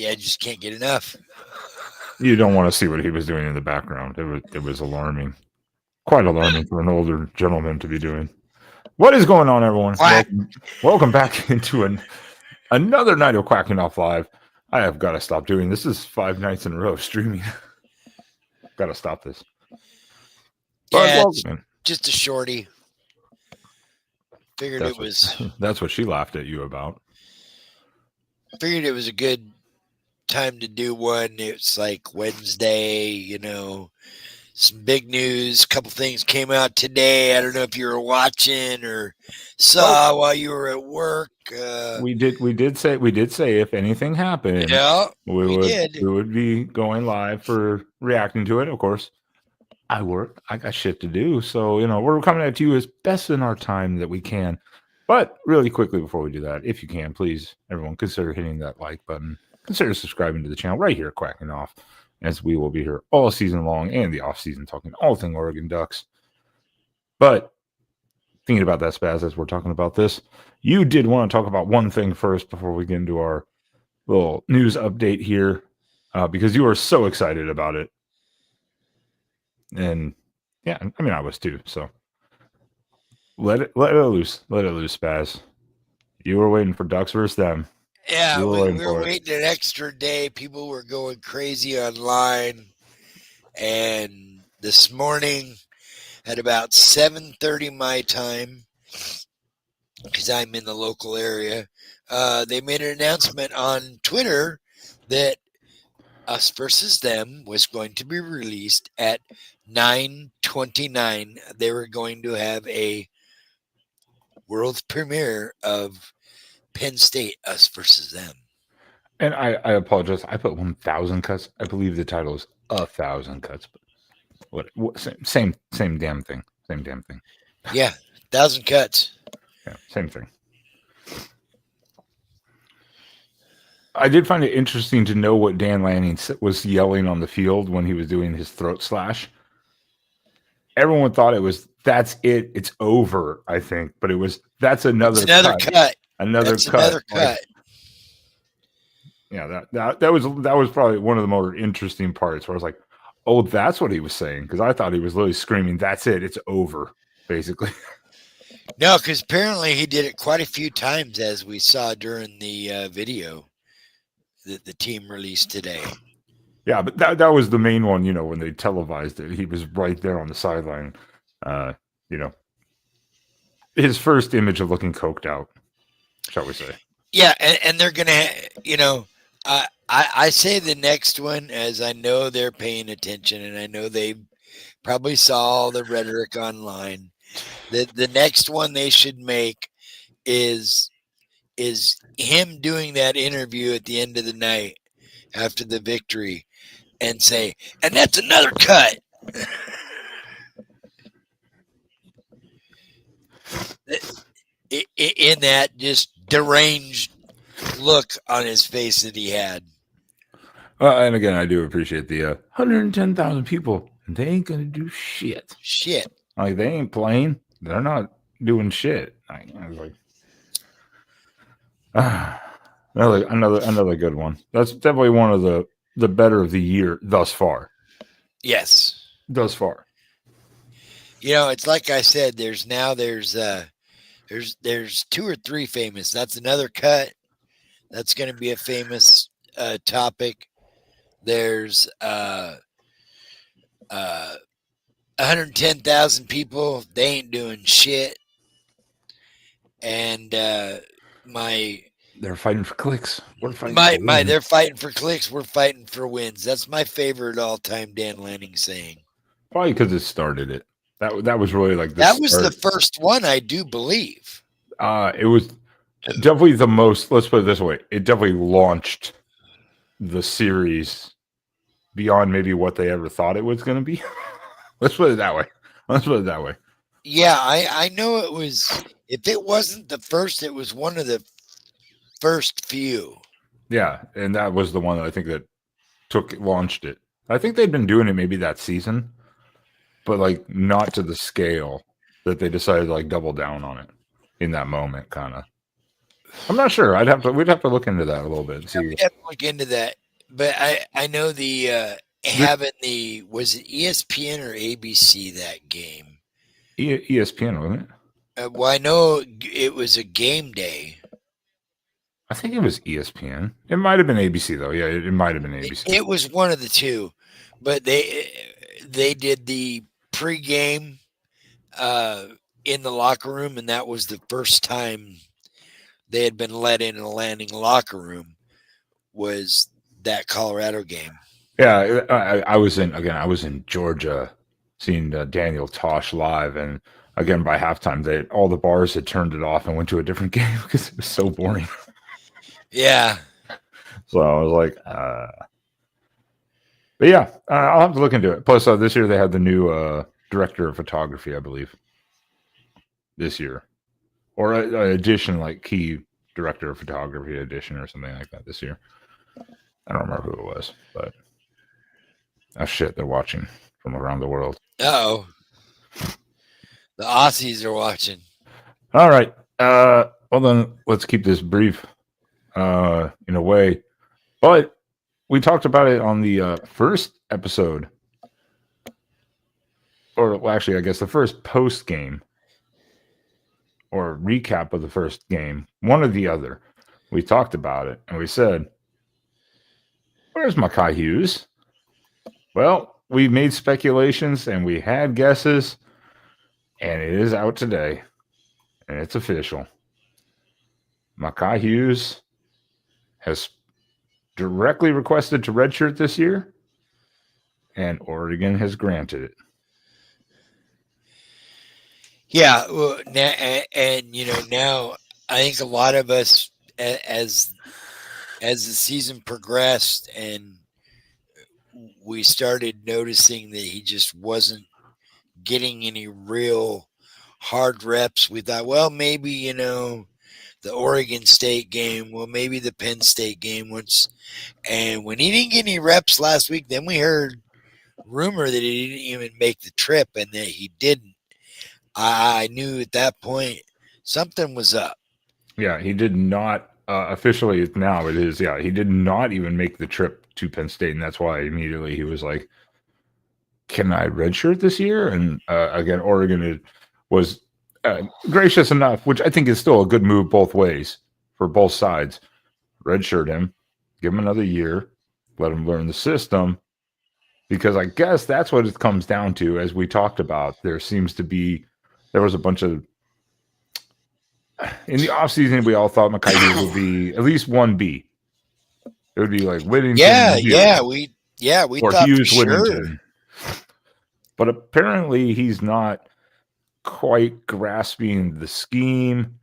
I just can't get enough. You don't want to see what he was doing in the background. It was alarming. Quite alarming for an older gentleman to be doing. What is going on, everyone? Welcome back into another night of Quacking Off Live. I have got to stop doing this. This is 5 nights in a row of streaming. Got to stop this. Yeah, just a shorty. Figured that's what she laughed at you about. Figured it was a good time to do one. It's like Wednesday, you know, some big news. A couple things came out today. I don't know if you were watching or saw while you were at work. We did say if anything happened, we would be going live for reacting to it. Of course, I got shit to do, so you know we're coming at you as best in our time that we can. But really quickly before we do that, if you can, please, everyone, consider hitting that like button. Consider subscribing to the channel right here, Quacking Off, as we will be here all season long and the off season talking all thing Oregon Ducks. But thinking about that, Spaz, as we're talking about this, you did want to talk about one thing first before we get into our little news update here, because you were so excited about it. And yeah, I mean, I was too. So let it loose, Spaz. You were waiting for Ducks versus them. Yeah, we were waiting an extra day. People were going crazy online, and this morning at about 7:30 my time, because I'm in the local area, they made an announcement on Twitter that Us versus Them was going to be released at 9:29. They were going to have a world premiere of Penn State, Us versus Them. And I apologize. I put 1,000 cuts. I believe the title is 1,000 cuts. But what same damn thing. Same damn thing. Yeah, 1,000 cuts. Yeah, same thing. I did find it interesting to know what Dan Lanning was yelling on the field when he was doing his throat slash. Everyone thought it was, that's it, it's over, I think. But it was, that's another cut. Another cut. Yeah, that was probably one of the more interesting parts where I was like, oh, that's what he was saying. Because I thought he was literally screaming, that's it, it's over, basically. No, because apparently he did it quite a few times, as we saw during the video that the team released today. Yeah, but that was the main one, you know, when they televised it. He was right there on the sideline. You know, his first image of looking coked out, shall we say. Yeah, and they're going to, you know, I say the next one, as I know they're paying attention, and I know they probably saw all the rhetoric online. The next one they should make is him doing that interview at the end of the night after the victory and say, and that's another cut. In that just deranged look on his face that he had. And again, I do appreciate the 110,000 people, and they ain't gonna do shit. Like, they ain't playing. They're not doing shit. I was like, another good one. That's definitely one of the better of the year thus far. Yes, thus far. You know, it's like I said. There's 2 or 3 famous. That's another cut. That's going to be a famous topic. There's 110,000 people. They ain't doing shit. And they're fighting for clicks. We're fighting. They're fighting for clicks. We're fighting for wins. That's my favorite all-time Dan Lanning saying. Probably because it started it. That was really like that was the first one, I do believe. It was definitely the most. Let's put it this way: it definitely launched the series beyond maybe what they ever thought it was going to be. Let's put it that way. Yeah, I know it was. If it wasn't the first, it was one of the first few. Yeah, and that was the one that I think that launched it. I think they'd been doing it maybe that season, but like not to the scale that they decided to like double down on it in that moment, kind of. I'm not sure. We'd have to look into that a little bit and see. We'd have to look into that. But I know the having the, was it ESPN or ABC that game? ESPN, wasn't it? Well, I know it was a game day. I think it was ESPN. It might have been ABC though. Yeah, it might have been ABC. It was one of the two, but they did the pregame in the locker room, and that was the first time they had been let in a landing locker room. Was that Colorado game? Yeah, I was in Georgia, seeing Daniel Tosh live, and again by halftime, all the bars had turned it off and went to a different game because it was so boring. Yeah. So I was like, but yeah, I'll have to look into it. Plus, this year they had the new director of photography, I believe. This year, or an edition, like key director of photography edition or something like that this year. I don't remember who it was, but shit, they're watching from around the world. Oh, the Aussies are watching. All right. Well then, let's keep this brief, in a way. But we talked about it on the first episode, or well, actually, I guess the first post game or recap of the first game, one or the other. We talked about it and we said, "Where's Makhi Hughes?" Well, we made speculations and we had guesses, and it is out today, and it's official. Makhi Hughes has directly requested to redshirt this year, and Oregon has granted it. Yeah, well, and you know, now I think a lot of us, as the season progressed and we started noticing that he just wasn't getting any real hard reps, we thought, well, maybe, you know, the Oregon State game, well, maybe the Penn State game once. And when he didn't get any reps last week, then we heard rumor that he didn't even make the trip and that he didn't. I knew at that point something was up. Yeah, he did not officially. Now it is. Yeah, he did not even make the trip to Penn State, and that's why immediately he was like, "Can I redshirt this year?" And again, Oregon was gracious enough, which I think is still a good move both ways for both sides. Redshirt him, give him another year, let him learn the system, because I guess that's what it comes down to. As we talked about, there was a bunch of, in the offseason, we all thought Makhi Hughes would be at least 1B. It would be like Whittington. We or thought Hughes, for Whittington. Sure. But apparently he's not quite grasping the scheme.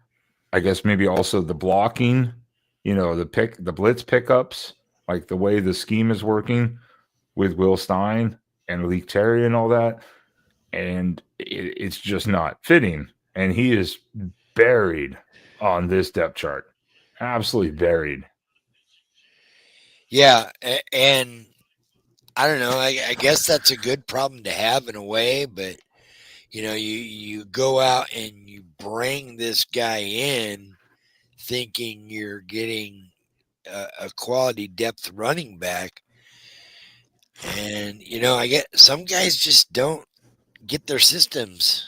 I guess maybe also the blocking, the blitz pickups, like the way the scheme is working with Will Stein and Malik Terry and all that. And it's just not fitting. And he is buried on this depth chart. Absolutely buried. Yeah. And I don't know. I guess that's a good problem to have in a way, but you know, you go out and you bring this guy in thinking you're getting a quality depth running back. And, you know, I get some guys just don't get their systems.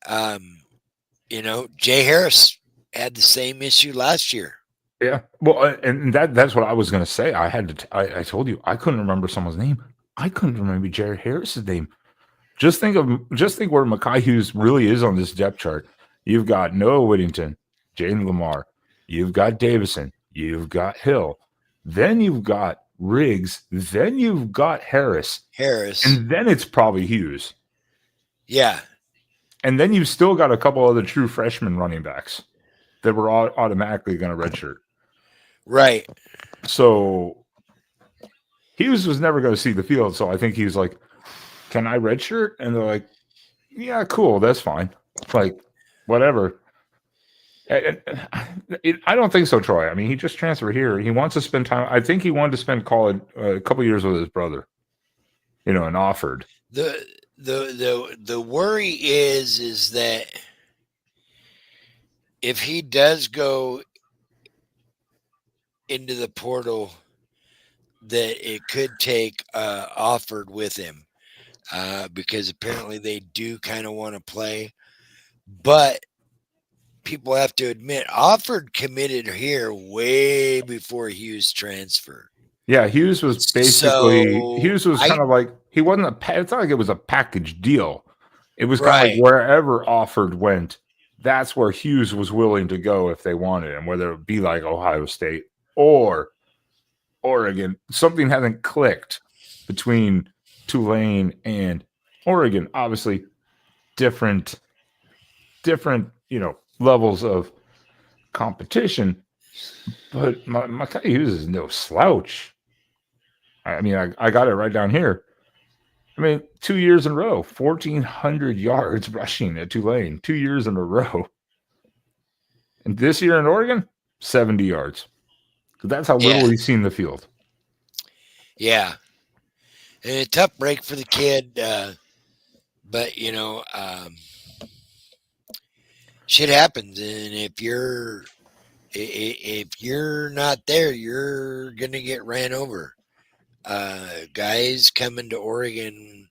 You know, Jay Harris had the same issue last year. Yeah. Well, and that's what I was going to say. I told you I couldn't remember someone's name. I couldn't remember Jared Harris's name. Just think where Makhi Hughes really is on this depth chart. You've got Noah Whittington, Jaden Lamar, you've got Davison, you've got Hill, then you've got Riggs, then you've got Harris, and then it's probably Hughes. Yeah. And then you've still got a couple other true freshman running backs that were automatically going to redshirt. Right. So Hughes was never going to see the field. So I think he's like, can I redshirt? And they're like, yeah, cool. That's fine. Like, whatever. I don't think so, Troy. I mean, he just transferred here. He wants to spend time. I think he wanted to spend college a couple years with his brother, and offered. The worry is that if he does go into the portal, that it could take offered with him, because apparently they do kind of want to play, but people have to admit Offord committed here way before Hughes transferred. Yeah, Hughes was kind of like, he wasn't it's not like it was a package deal. It was kind of like wherever Offord went, that's where Hughes was willing to go if they wanted him, whether it be like Ohio State or Oregon. Something hasn't clicked between Tulane and Oregon. Obviously, different levels of competition, but Makhi Hughes is no slouch. I mean, I got it right down here. I mean, 2 years in a row, 1,400 yards rushing at Tulane, 2 years in a row. And this year in Oregon, 70 yards. That's how little he's seen the field. Yeah. And a tough break for the kid, but, shit happens. And if you're not there, you're going to get ran over. Guys coming to Oregon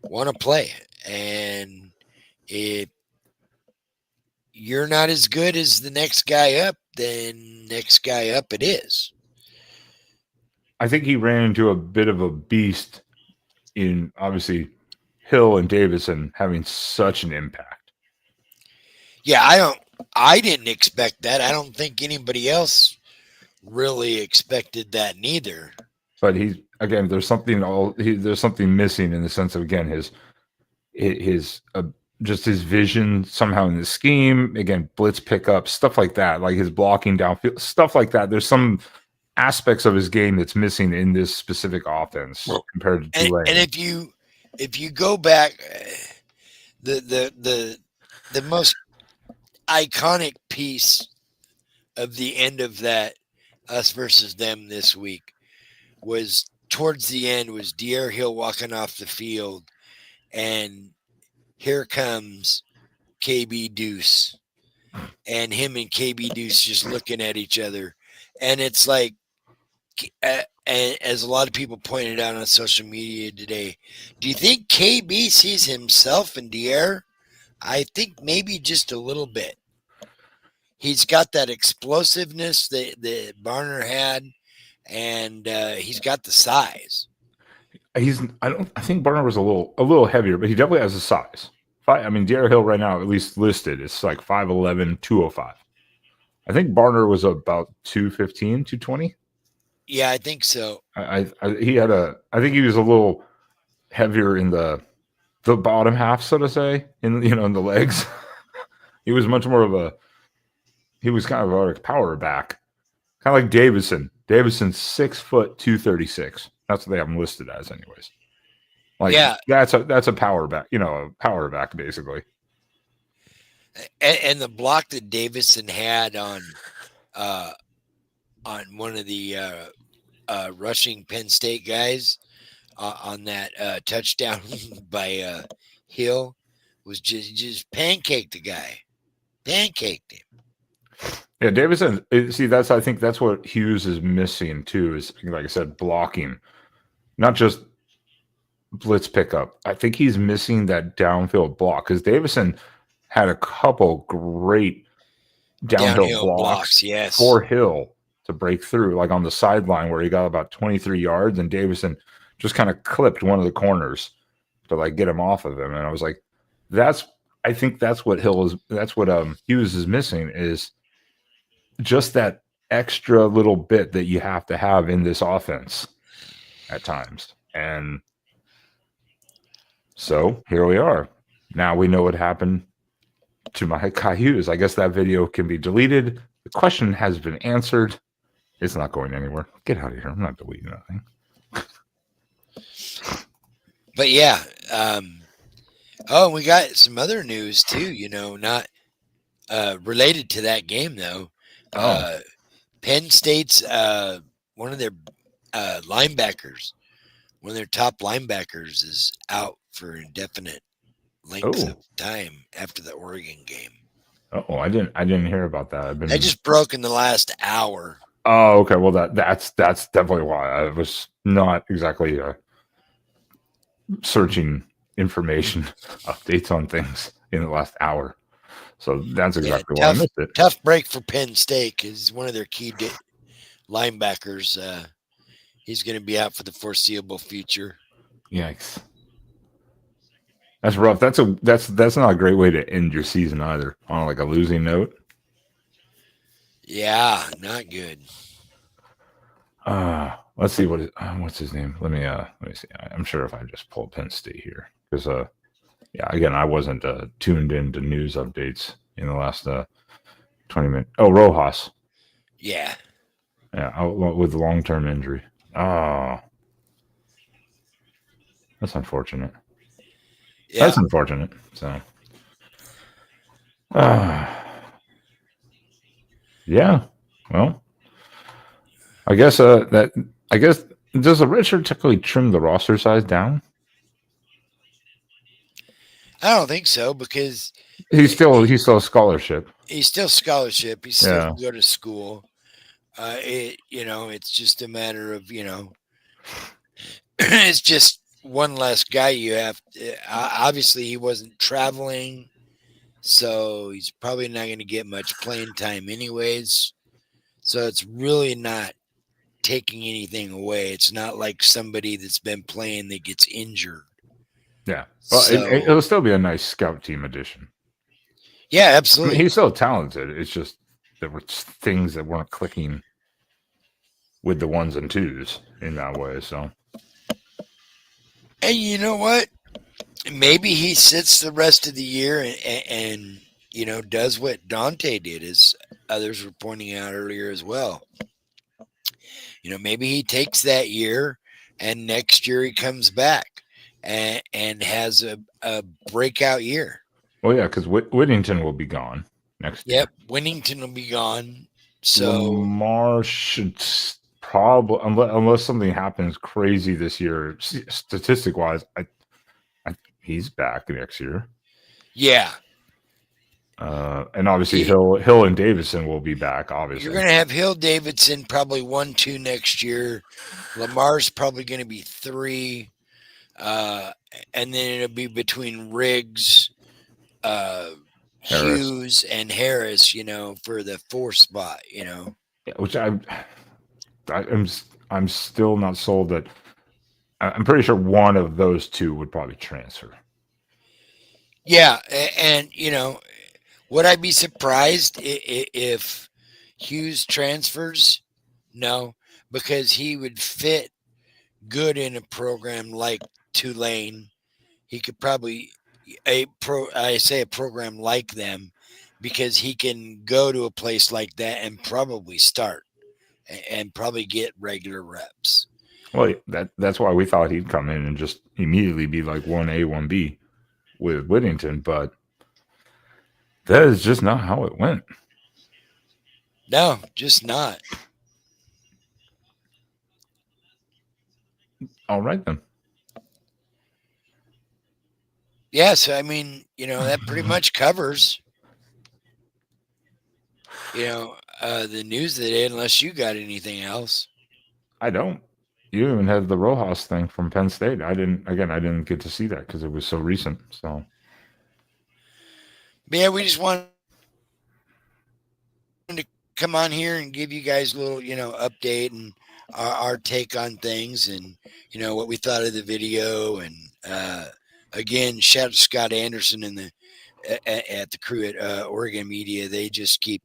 want to play, and if you're not as good as the next guy up, then next guy up it is. I think he ran into a bit of a beast in, obviously, Hill and Davison having such an impact. Yeah, I didn't expect that. I don't think anybody else really expected that neither. But there's something missing in the sense of, again, his just his vision somehow in the scheme, again, blitz pickup, stuff like that, like his blocking downfield, stuff like that. There's some aspects of his game that's missing in this specific offense compared to Tulane. And if you go back, the most iconic piece of the end of that us versus them this week was towards the end was De'Aaron Hill walking off the field, and here comes KB Deuce, and him and KB Deuce just looking at each other, and it's like, as a lot of people pointed out on social media today, do you think KB sees himself in De'Aaron? I think maybe just a little bit. He's got that explosiveness that Barner had, and he's got the size. I think Barner was a little heavier, but he definitely has the size. I mean, De'Aaron Hill right now, at least listed, it's like 5'11", 205. I think Barner was about 215, 220. Yeah, I think so. I think he was a little heavier in the bottom half, so to say, in the legs. He was much more he was kind of a power back, kind of like Davison. Davison's 6 foot 236. That's what they have him listed as, anyways. Like, yeah, that's a power back, a power back basically. And the block that Davison had on one of the rushing Penn State guys on that touchdown by Hill was just pancaked the guy, pancaked him. Yeah, Davison. I think that's what Hughes is missing too. Is, like I said, blocking, not just blitz pickup. I think he's missing that downfield block, because Davison had a couple great downhill blocks for Hill to break through, like on the sideline where he got about 23 yards, and Davison just kind of clipped one of the corners to like get him off of him. And I was like, I think that's what Hughes is missing, is just that extra little bit that you have to have in this offense at times. And so here we are. Now we know what happened to Makhi Hughes. I guess that video can be deleted. The question has been answered. It's not going anywhere. Get out of here. I'm not deleting nothing. But yeah. Oh, we got some other news too. Not related to that game though. Oh. Penn State's one of their linebackers, one of their top linebackers, is out for indefinite length of time after the Oregon game. Oh, I didn't hear about that. I just broke in the last hour. Oh, okay. Well, that's definitely why I was not exactly searching information updates on things in the last hour. So that's exactly why I missed it. Tough break for Penn State because one of their key linebackers, he's going to be out for the foreseeable future. Yikes. That's rough. That's not a great way to end your season either, on like a losing note. Yeah, not good. Let's see what's his name. Let me see. I'm sure if I just pull Penn State here, because yeah, again, I wasn't tuned into news updates in the last 20 minutes. Oh, Rojas. Yeah. Yeah, with long-term injury. Oh, that's unfortunate. Yeah. That's unfortunate. So, yeah. Well, I guess does the redshirt technically trim the roster size down? I don't think so because he's still a scholarship. He's still scholarship. He's still can go to school. It's just a matter of it's just one less guy you have. Obviously, he wasn't traveling, so he's probably not going to get much playing time anyways. So it's really not taking anything away. It's not like somebody that's been playing that gets injured. Yeah. Well, it'll still be a nice scout team addition. Yeah, absolutely. I mean, he's so talented. It's just there were things that weren't clicking with the ones and twos in that way. So, and you know what? Maybe he sits the rest of the year and does what Dante did, as others were pointing out earlier as well. Maybe he takes that year and next year he comes back and has a breakout year. Well, yeah, because Whittington will be gone next year. Yep, Whittington will be gone. So Lamar should probably, unless something happens crazy this year, statistic wise, he's back next year. Yeah. And obviously Hill and Davidson will be back. Obviously, you're going to have Hill, Davidson probably 1-2 next year. Lamar's probably going to be 3, and then it'll be between Riggs, Hughes, and Harris. For the 4 spot. Yeah, which I'm still not sold that. I'm pretty sure one of those 2 would probably transfer. Yeah, and would I be surprised if Hughes transfers? No, because he would fit good in a program like Tulane. He could probably I say a program like them because he can go to a place like that and probably start and probably get regular reps. Well, that's why we thought he'd come in and just immediately be like 1A, 1B with Whittington, but that is just not how it went. No, just not. All right, then. Yeah, so I mean, that pretty much covers, the news today, unless you got anything else. I don't. You even had the Rojas thing from Penn State. I didn't get to see that because it was so recent. So, but yeah, we just wanted to come on here and give you guys a little, update and our take on things and, what we thought of the video. And again, shout out to Scott Anderson and at the crew at Oregon Media. They just keep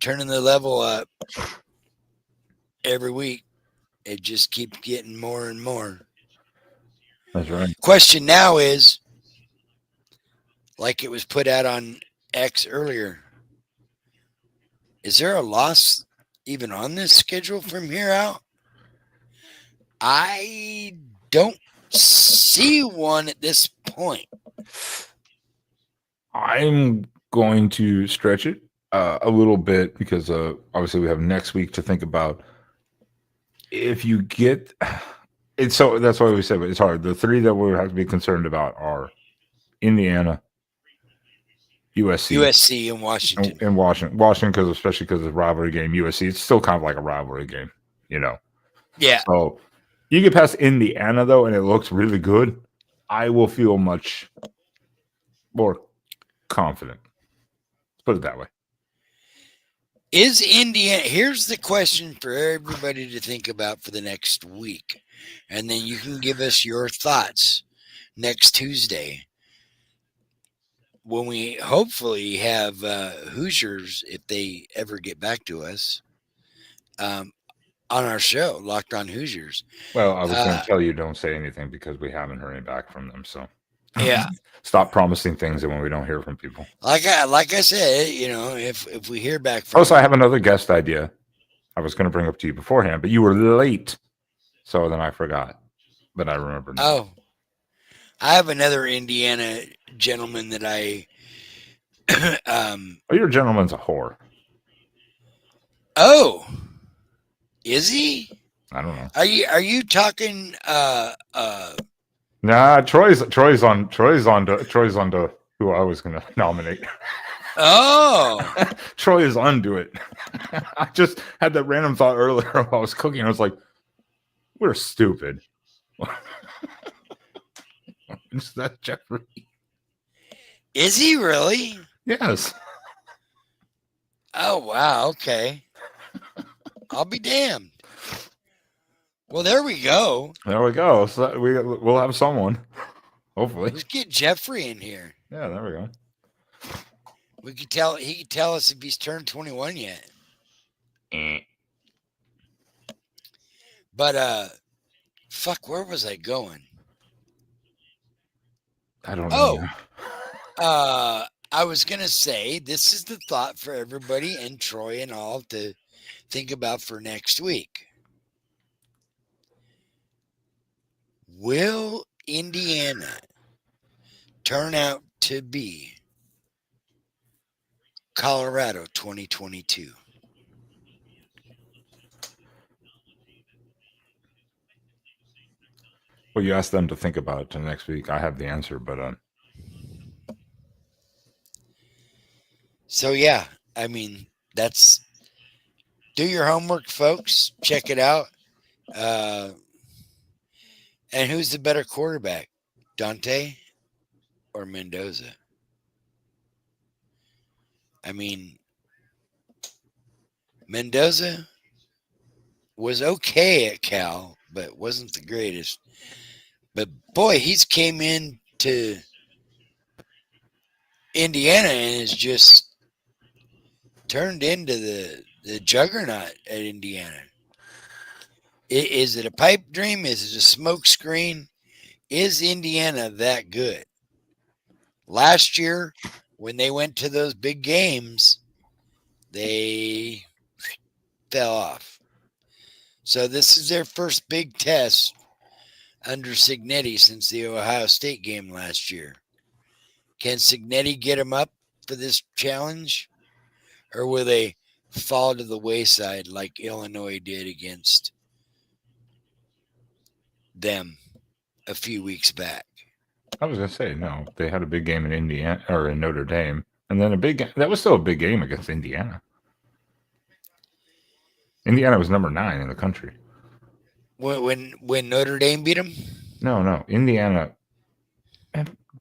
turning the level up every week. It just keeps getting more and more. That's right. Question now is, like it was put out on X earlier, is there a loss, even on this schedule from here out? I don't see one at this point. I'm going to stretch it a little bit because obviously we have next week to think about. If you get it's so that's why we said it's hard. The three that we have to be concerned about are Indiana, USC and Washington. And Washington, because especially because of the rivalry game, USC, it's still kind of like a rivalry game, Yeah. So you get past Indiana though, and it looks really good. I will feel much more confident. Let's put it that way. Is Indiana? Here's the question for everybody to think about for the next week, and then you can give us your thoughts next Tuesday when we hopefully have Hoosiers, if they ever get back to us, on our show, Locked On Hoosiers. Well, I was going to tell you don't say anything because we haven't heard back from them. So yeah, stop promising things when we don't hear from people. Like I said, if we hear back from. Also, I have another guest idea. I was going to bring up to you beforehand, but you were late, so then I forgot. But I remember now. Oh, I have another Indiana gentleman that I. Your gentleman's a whore. Oh, is he? I don't know. Are you talking? Nah, Troy's on to who I was going to nominate. Oh, Troy is onto it. I just had that random thought earlier while I was cooking. I was like, "We're stupid." Is that Jeffrey? Is he really? Yes. Oh wow. Okay. I'll be damned. Well, there we go. There we go. So we'll have someone. Hopefully. Let's get Jeffrey in here. Yeah, there we go. He could tell us if he's turned 21 yet. But fuck, where was I going? I don't know. I was gonna say this is the thought for everybody and Troy and all to think about for next week. Will Indiana turn out to be Colorado 2022? Well, you asked them to think about it till next week. I have the answer, but So yeah, I mean that's do your homework, folks. Check it out. And who's the better quarterback, Dante or Mendoza? I mean, Mendoza was okay at Cal, but wasn't the greatest. But boy, he's came in to Indiana and has just turned into the juggernaut at Indiana. Is it a pipe dream? Is it a smoke screen? Is Indiana that good? Last year, when they went to those big games, they fell off. So this is their first big test under Cignetti since the Ohio State game last year. Can Cignetti get them up for this challenge? Or will they fall to the wayside like Illinois did against them a few weeks back? I was going to say, no. They had a big game in Indiana or in Notre Dame. And then that was still a big game against Indiana. Indiana was number 9 in the country. When Notre Dame beat them? No. Indiana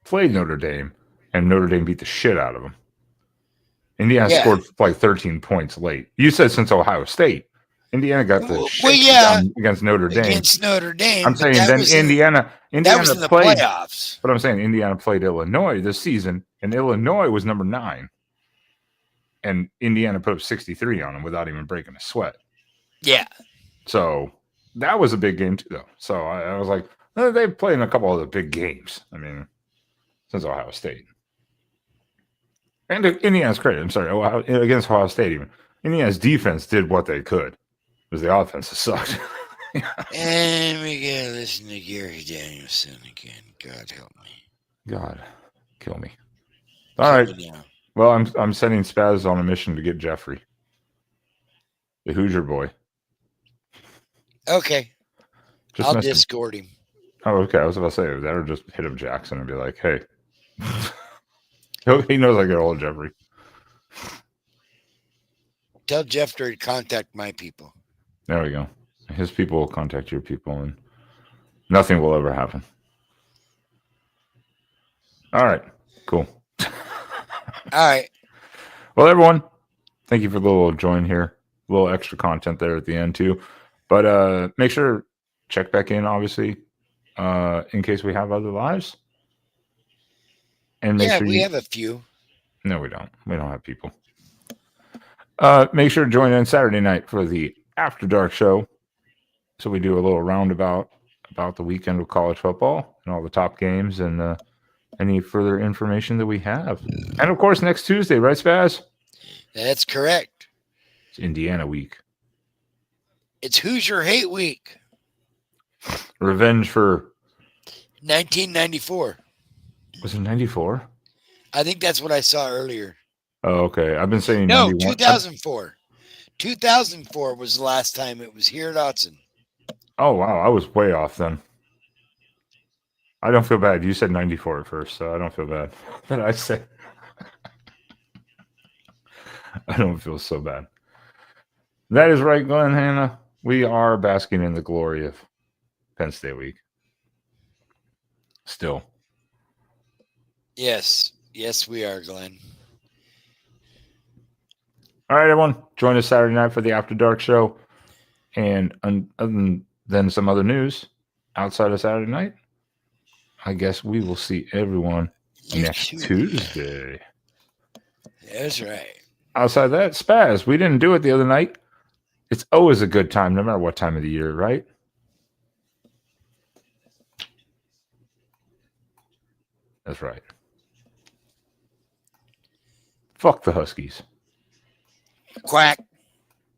played Notre Dame, and Notre Dame beat the shit out of them. Indiana scored like 13 points late. You said since Ohio State. Indiana got the shit down against Notre Dame. Against Notre Dame. I'm saying then Indiana that was in the played, playoffs. But I'm saying Indiana played Illinois this season, and Illinois was number 9. And Indiana put up 63 on them without even breaking a sweat. Yeah. So that was a big game too, though. So I was like, they've played in a couple of the big games. I mean, since Ohio State. And Indiana's credit, I'm sorry, against Ohio State even. Indiana's defense did what they could, because the offense sucked. And we gotta listen to Gary Danielson again. God help me. God, kill me. All right. Well, I'm sending Spaz on a mission to get Jeffrey, the Hoosier boy. Okay. I'll Discord him. Oh, okay. I was about to say that, or just hit up Jackson and be like, "Hey." He knows I get old Jeffrey. Tell Jeffrey to contact my people. There we go. His people will contact your people, and nothing will ever happen. All right. Cool. All right. Well, everyone, thank you for the little join here. A little extra content there at the end, too. But make sure check back in, obviously, in case we have other lives. And make sure we have a few. No, we don't. We don't have people. Make sure to join in Saturday night for the After Dark show. So we do a little roundabout about the weekend of college football and all the top games and any further information that we have. And, of course, next Tuesday, right, Spaz? That's correct. It's Indiana week. It's Hoosier Hate Week. Revenge for 1994. Was it 94? I think that's what I saw earlier. Oh, okay. I've been saying no, 91. 2004. 2004 was the last time it was here at Autzen. Oh, wow. I was way off then. I don't feel bad. You said 94 at first, so I don't feel bad. But I said I don't feel so bad. That is right, Glenn Hannah. We are basking in the glory of Penn State week. Still. Yes. Yes, we are, Glenn. All right, everyone. Join us Saturday night for the After Dark show. And other than some other news outside of Saturday night, I guess we will see everyone next Tuesday. That's right. Outside of that, Spaz, we didn't do it the other night. It's always a good time, no matter what time of the year, right? That's right. Fuck the Huskies. Quack.